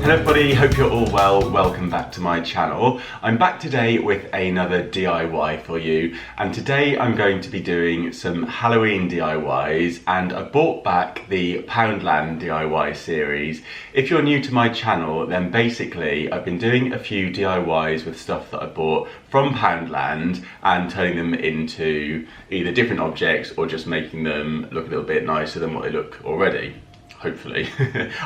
Hello everybody, hope you're all well. Welcome back to my channel. I'm back today with another DIY for you, and today I'm going to be doing some Halloween DIYs, and I brought back the Poundland DIY series. If you're new to my channel, then basically I've been doing a few DIYs with stuff that I bought from Poundland and turning them into either different objects or just making them look a little bit nicer than what they look already. Hopefully.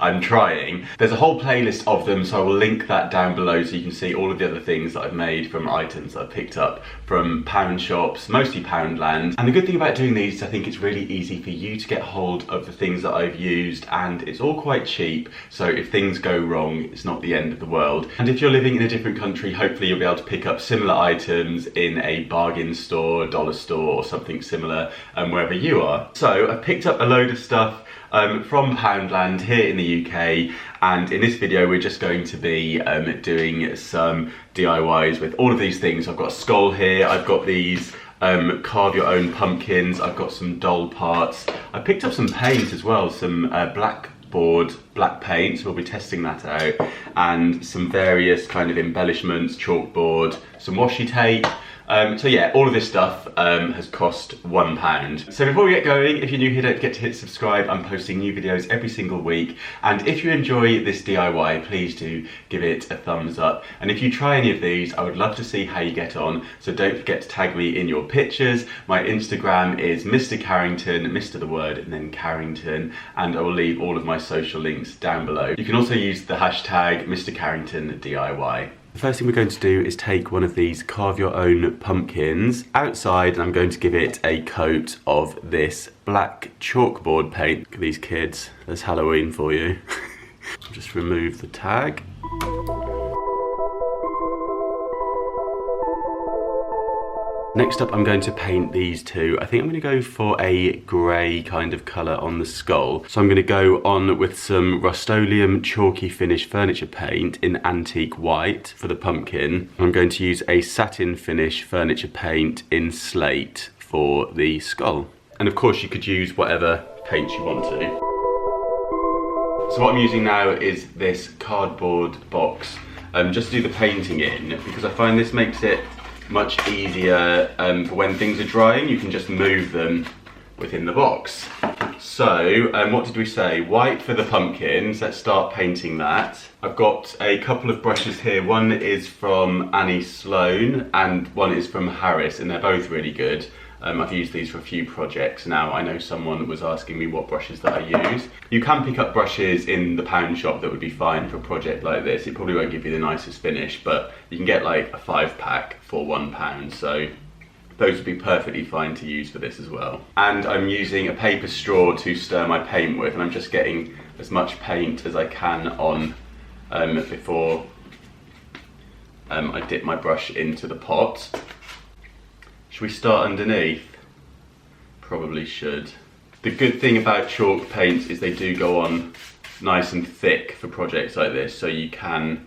I'm trying. There's a whole playlist of them, so I will link that down below so you can see all of the other things that I've made from items that I've picked up from pound shops, mostly Poundland. And the good thing about doing these is I think it's really easy for you to get hold of the things that I've used, and it's all quite cheap, so if things go wrong, it's not the end of the world. And if you're living in a different country, hopefully you'll be able to pick up similar items in a bargain store, dollar store, or something similar wherever you are. So I've picked up a load of stuff from Poundland here in the UK, and in this video we're just going to be doing some DIYs with all of these things. I've got a skull here, I've got these carve your own pumpkins, I've got some doll parts, I picked up some paint as well, some black paint, so we'll be testing that out, and some various kind of embellishments, chalkboard, some washi tape. So yeah, all of this stuff has cost £1. So before we get going, if you're new here, don't forget to hit subscribe. I'm posting new videos every single week, and if you enjoy this DIY, please do give it a thumbs up. And if you try any of these, I would love to see how you get on, so don't forget to tag me in your pictures. My Instagram is Mr. Carrington, Mr. the word and then Carrington, and I will leave all of my social links down below. You can also use the hashtag Mr. Carrington DIY. The first thing we're going to do is take one of these carve your own pumpkins outside, and I'm going to give it a coat of this black chalkboard paint. Look at these kids, there's Halloween for you. Just remove the tag. Next up, I'm going to paint these two. I think I'm going to go for a grey kind of colour on the skull. So I'm going to go on with some Rust-Oleum chalky finish furniture paint in antique white for the pumpkin. I'm going to use a satin finish furniture paint in slate for the skull. And of course you could use whatever paint you want to. So what I'm using now is this cardboard box just to do the painting in, because I find this makes it much easier for when things are drying. You can just move them within the box. So what did we say? White for the pumpkins. Let's start painting that. I've got a couple of brushes here. One is from Annie Sloan and one is from Harris, and they're both really good. I've used these for a few projects now. I know someone was asking me what brushes that I use. You can pick up brushes in the pound shop that would be fine for a project like this. It probably won't give you the nicest finish, but you can get like a 5-pack for £1, so those would be perfectly fine to use for this as well. And I'm using a paper straw to stir my paint with, and I'm just getting as much paint as I can on before I dip my brush into the pot. Should we start underneath? Probably should. The good thing about chalk paints is they do go on nice and thick for projects like this, so you can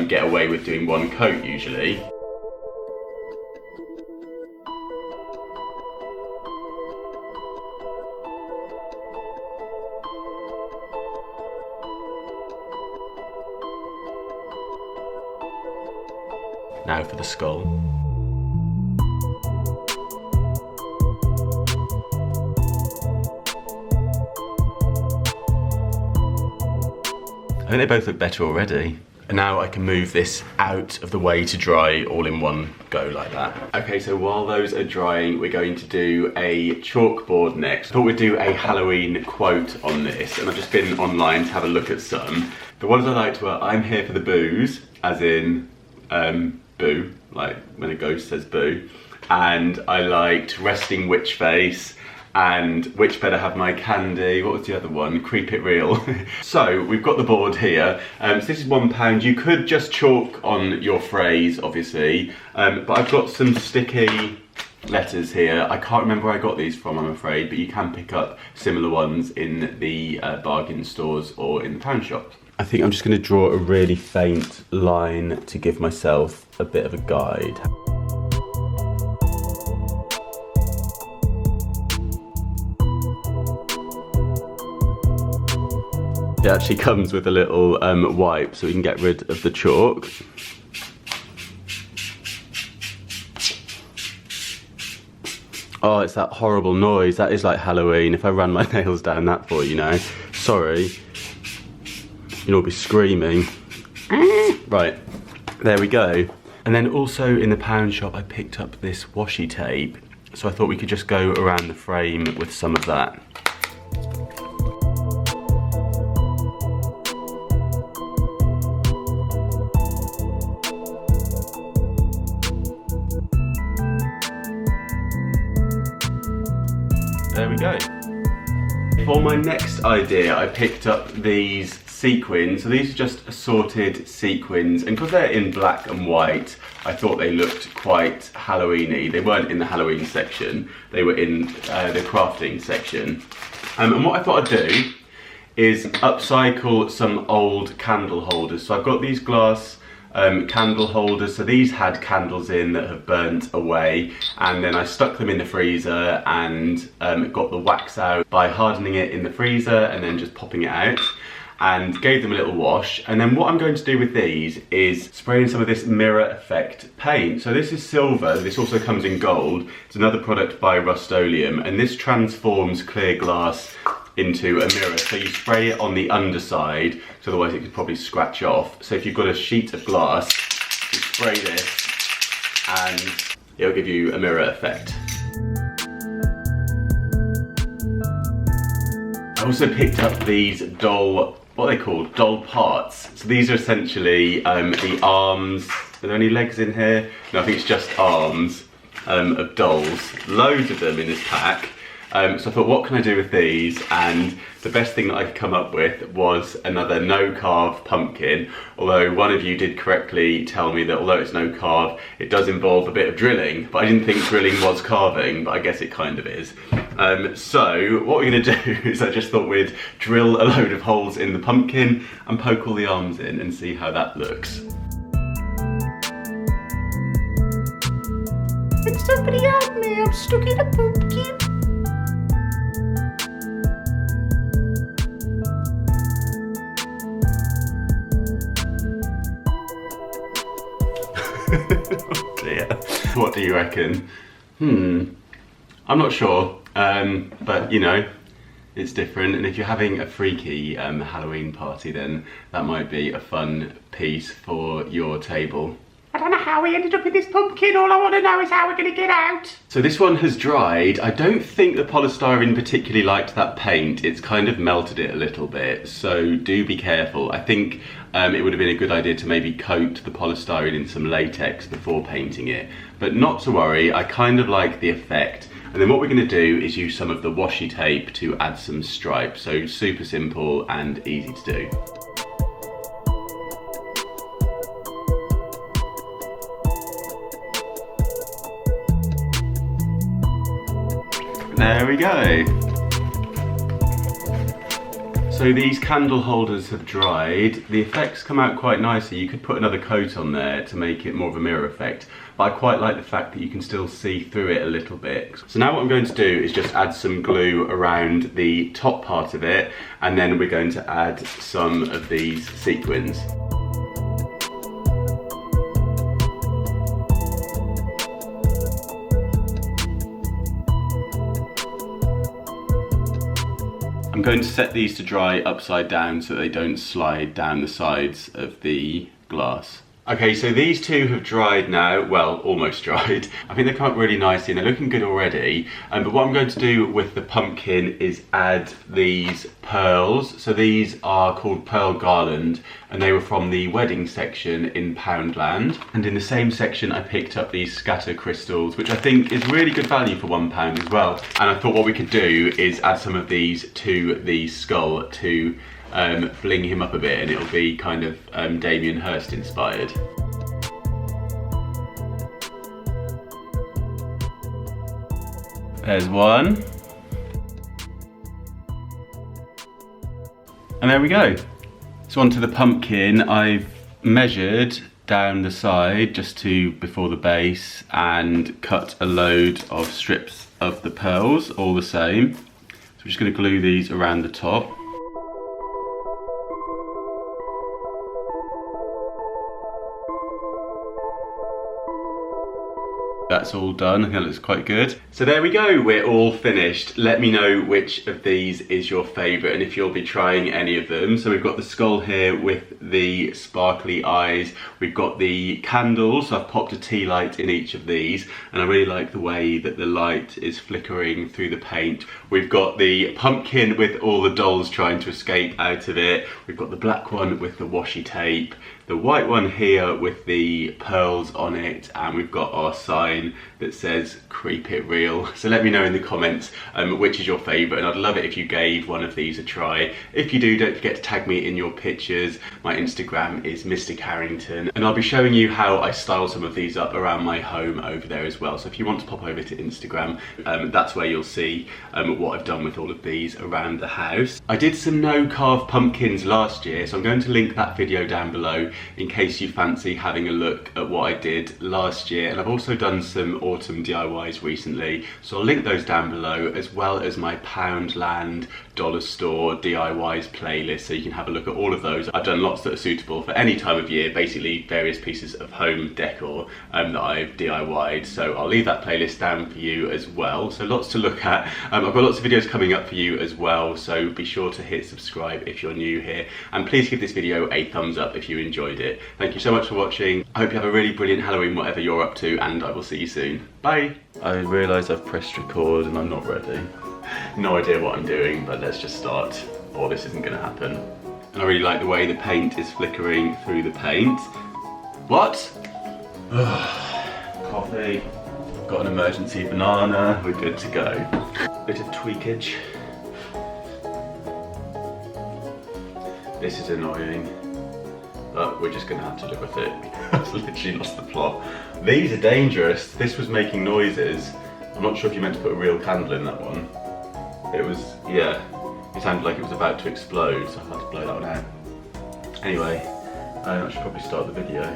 get away with doing one coat usually. Now for the skull. I think they both look better already. And now I can move this out of the way to dry all in one go like that. Okay, so while those are drying, we're going to do a chalkboard next. I thought we'd do a Halloween quote on this, and I've just been online to have a look at some. The ones I liked were, "I'm here for the booze," as in boo, like when a ghost says boo. And I liked "resting witch face," and "which better have my candy." What was the other one? "Creep it real." So we've got the board here. So this is £1. You could just chalk on your phrase, obviously, but I've got some sticky letters here. I can't remember where I got these from, I'm afraid, but you can pick up similar ones in the bargain stores or in the pound shop. I think I'm just going to draw a really faint line to give myself a bit of a guide. It actually comes with a little wipe so we can get rid of the chalk. Oh, it's that horrible noise. That is like Halloween. If I ran my nails down that for you now. Sorry. You'll all be screaming. Right, there we go. And then also in the pound shop, I picked up this washi tape. So I thought we could just go around the frame with some of that. There we go. For my next idea, I picked up these sequins. So these are just assorted sequins, and because they're in black and white, I thought they looked quite Halloween-y. They weren't in the Halloween section, they were in the crafting section. And what I thought I'd do is upcycle some old candle holders. So I've got these glass candle holders. So these had candles in that have burnt away, and then I stuck them in the freezer and got the wax out by hardening it in the freezer and then just popping it out, and gave them a little wash. And then what I'm going to do with these is spray in some of this mirror effect paint. So this is silver, this also comes in gold. It's another product by Rust-Oleum, and this transforms clear glass into a mirror. So you spray it on the underside, so otherwise it could probably scratch off. So if you've got a sheet of glass, you spray this and it'll give you a mirror effect. I also picked up these doll, what are they called? Doll parts. So these are essentially the arms. Are there any legs in here? No, I think it's just arms of dolls. Loads of them in this pack. So I thought, what can I do with these? And the best thing that I could come up with was another no-carve pumpkin. Although one of you did correctly tell me that although it's no-carve, it does involve a bit of drilling. But I didn't think drilling was carving, but I guess it kind of is. So what we're going to do is I just thought we'd drill a load of holes in the pumpkin and poke all the arms in and see how that looks. Can somebody help me? I'm stuck in a pumpkin. Oh dear. What do you reckon? I'm not sure, but you know, it's different, and if you're having a freaky Halloween party, then that might be a fun piece for your table. I don't know how we ended up in this pumpkin. All I want to know is how we're going to get out. So this one has dried. I don't think the polystyrene particularly liked that paint. It's kind of melted it a little bit, so do be careful. I think it would have been a good idea to maybe coat the polystyrene in some latex before painting it. But not to worry, I kind of like the effect. And then what we're going to do is use some of the washi tape to add some stripes. So super simple and easy to do. There we go. So these candle holders have dried. The effects come out quite nicely. You could put another coat on there to make it more of a mirror effect, but I quite like the fact that you can still see through it a little bit. So now what I'm going to do is just add some glue around the top part of it, and then we're going to add some of these sequins. I'm going to set these to dry upside down so they don't slide down the sides of the glass. Okay, so these two have dried now, well, almost dried. I think they've come up really nicely and they're looking good already. But what I'm going to do with the pumpkin is add these pearls. So these are called Pearl Garland, and they were from the wedding section in Poundland. And in the same section, I picked up these scatter crystals, which I think is really good value for £1 as well. And I thought what we could do is add some of these to the skull to bling him up a bit, and it'll be kind of Damien Hirst inspired. There's one. And there we go. So onto the pumpkin. I've measured down the side just to before the base and cut a load of strips of the pearls, all the same. So we're just going to glue these around the top. That's all done. I think that looks quite good. So there we go, we're all finished. Let me know which of these is your favourite and if you'll be trying any of them. So we've got the skull here with the sparkly eyes. We've got the candles, so I've popped a tea light in each of these, and I really like the way that the light is flickering through the paint. We've got the pumpkin with all the dolls trying to escape out of it. We've got the black one with the washi tape, the white one here with the pearls on it, and we've got our sign that says "Creep It Real." So let me know in the comments which is your favourite, and I'd love it if you gave one of these a try. If you do, don't forget to tag me in your pictures. My Instagram is Mr. Carrington, and I'll be showing you how I style some of these up around my home over there as well. So if you want to pop over to Instagram, that's where you'll see what I've done with all of these around the house. I did some no carve pumpkins last year, so I'm going to link that video down below in case you fancy having a look at what I did last year. And I've also done some autumn DIYs recently, so I'll link those down below, as well as my Poundland dollar store DIYs playlist, so you can have a look at all of those. I've done lots that are suitable for any time of year, basically various pieces of home decor that I've DIY'd, so I'll leave that playlist down for you as well. So lots to look at. I've got lots of videos coming up for you as well, so be sure to hit subscribe if you're new here, and please give this video a thumbs up if you enjoyed it. Thank you so much for watching. I hope you have a really brilliant Halloween, whatever you're up to, and I will see you soon. Bye! I realise I've pressed record and I'm not ready. No idea what I'm doing, but let's just start, or this isn't going to happen. And I really like the way the paint is flickering through the paint. What? Coffee. Got an emergency banana. We're good to go. Bit of tweakage. This is annoying, but we're just going to have to live with it. I've literally lost the plot. These are dangerous. This was making noises. I'm not sure if you meant to put a real candle in that one. It was, yeah, it sounded like it was about to explode, so I had to blow that one out. Anyway, I should probably start the video.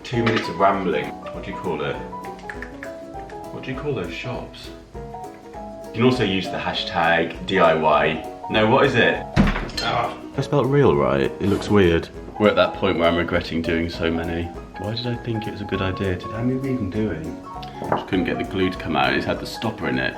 2 minutes of rambling. What do you call it? What do you call those shops? You can also use the hashtag DIY. No, what is it? I spelled real right? It looks weird. We're at that point where I'm regretting doing so many. Why did I think it was a good idea? How many were we even doing? I just couldn't get the glue to come out. It's had the stopper in it.